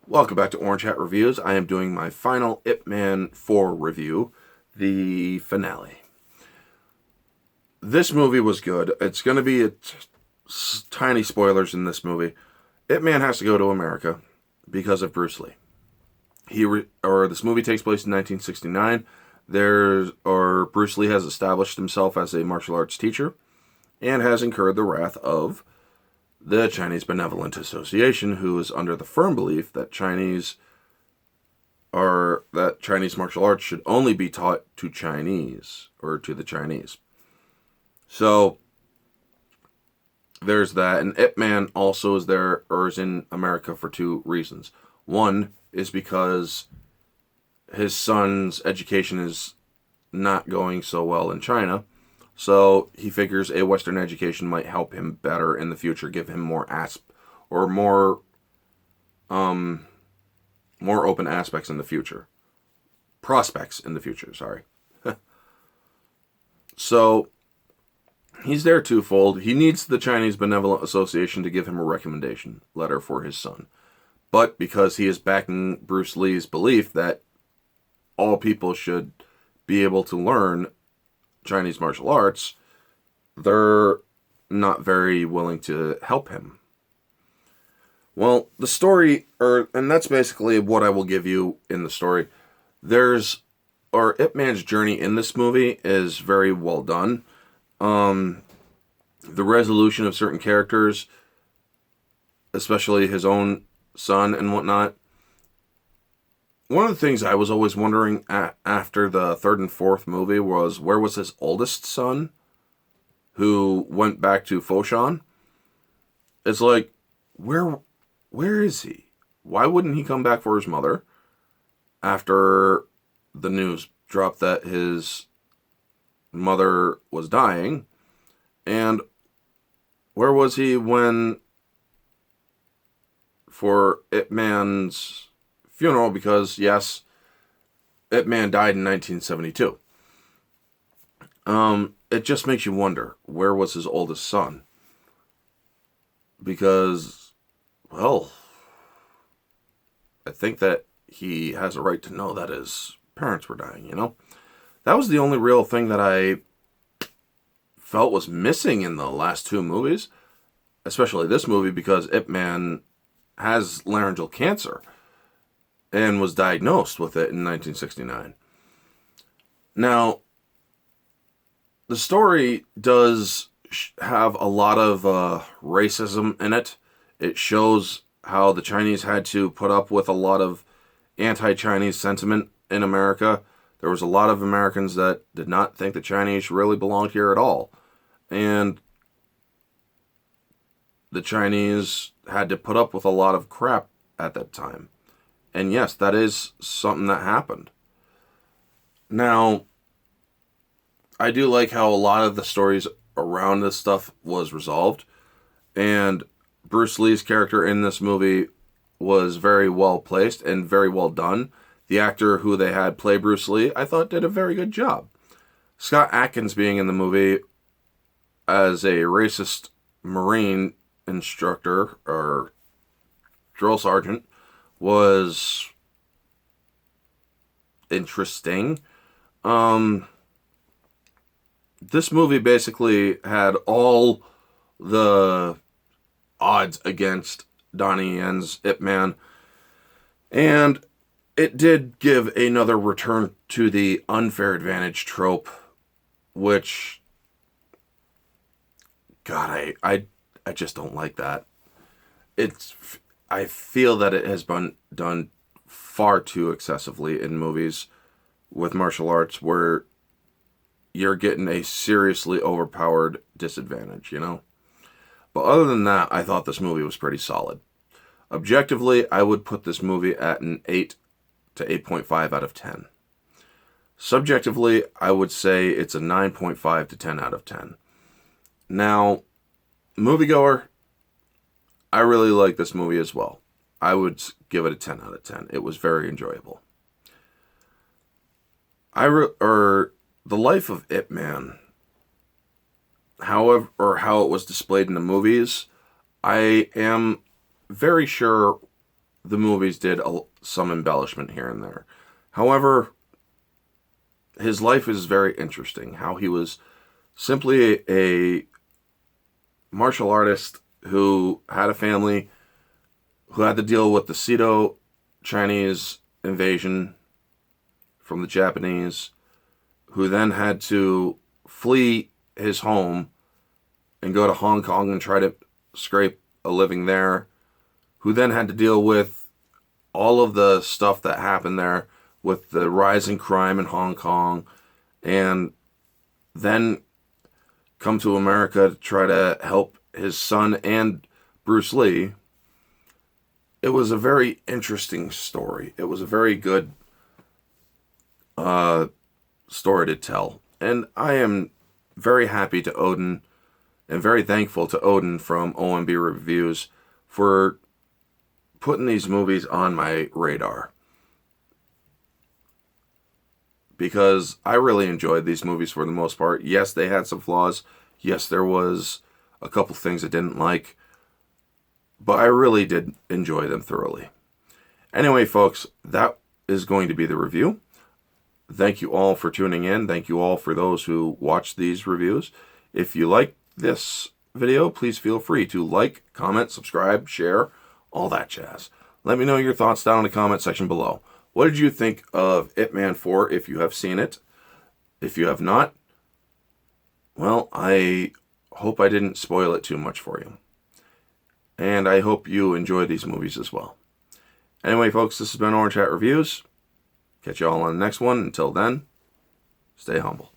Welcome back to Orange Hat Reviews. I am doing my final Ip Man 4 review, the finale. This movie was good. It's going to be tiny spoilers in this movie. Ip Man has to go to America because of Bruce Lee. This movie takes place in 1969. Bruce Lee has established himself as a martial arts teacher and has incurred the wrath of the Chinese Benevolent Association, who is under the firm belief that Chinese martial arts should only be taught to Chinese or to the Chinese. So there's that, and Ip Man also is in America for two reasons. One is because his son's education is not going so well in China. So he figures a Western education might help him better in the future, give him more open aspects in the future, prospects in the future. Sorry. So he's there twofold. He needs the Chinese Benevolent Association to give him a recommendation letter for his son, but because he is backing Bruce Lee's belief that all people should be able to learn Chinese martial arts, they're not very willing to help him. Well, the story, and that's basically what I will give you in the story. Ip Man's journey in this movie is very well done. The resolution of certain characters, especially his own son and whatnot. One of the things I was always wondering after the third and fourth movie was, where was his oldest son who went back to Foshan? It's like, where is he? Why wouldn't he come back for his mother after the news dropped that his mother was dying? And where was he for Ip Man's funeral? Because yes, Ip Man died in 1972. It just makes you wonder, where was his oldest son? Because, well, I think that he has a right to know that his parents were dying, you know? That was the only real thing that I felt was missing in the last two movies, especially this movie, because Ip Man has laryngeal cancer and was diagnosed with it in 1969. Now, the story does have a lot of racism in it. It shows how the Chinese had to put up with a lot of anti-Chinese sentiment in America. There was a lot of Americans that did not think the Chinese really belonged here at all. And the Chinese had to put up with a lot of crap at that time. And yes, that is something that happened. Now, I do like how a lot of the stories around this stuff was resolved. And Bruce Lee's character in this movie was very well placed and very well done. The actor who they had play Bruce Lee, I thought, did a very good job. Scott Adkins being in the movie as a racist Marine instructor or drill sergeant was interesting. This movie basically had all the odds against Donnie Yen's Ip Man, and it did give another return to the unfair advantage trope, which, God, I just don't like that. I feel that it has been done far too excessively in movies with martial arts, where you're getting a seriously overpowered disadvantage, you know? But other than that, I thought this movie was pretty solid. Objectively, I would put this movie at an 8 to 8.5 out of 10. Subjectively, I would say it's a 9.5 to 10 out of 10. Now, moviegoer, I really like this movie as well. I would give it a 10 out of 10. It was very enjoyable. The life of Ip Man, however, or how it was displayed in the movies, I am very sure the movies did some embellishment here and there. However, his life is very interesting. How he was simply a martial artist who had a family, who had to deal with the Sino-Chinese invasion from the Japanese, who then had to flee his home and go to Hong Kong and try to scrape a living there, who then had to deal with all of the stuff that happened there with the rising crime in Hong Kong, and then come to America to try to help his son and Bruce Lee. It was a very interesting story. It was a very good story to tell. And I am very happy to Odin and very thankful to Odin from OMB Reviews for putting these movies on my radar. Because I really enjoyed these movies for the most part. Yes, they had some flaws. Yes, there was a couple things I didn't like. But I really did enjoy them thoroughly. Anyway, folks, that is going to be the review. Thank you all for tuning in. Thank you all for those who watch these reviews. If you like this video, please feel free to like, comment, subscribe, share, all that jazz. Let me know your thoughts down in the comment section below. What did you think of Ip Man 4 if you have seen it? If you have not, well, I hope I didn't spoil it too much for you. And I hope you enjoy these movies as well. Anyway, folks, this has been Orange Hat Reviews. Catch you all on the next one. Until then, stay humble.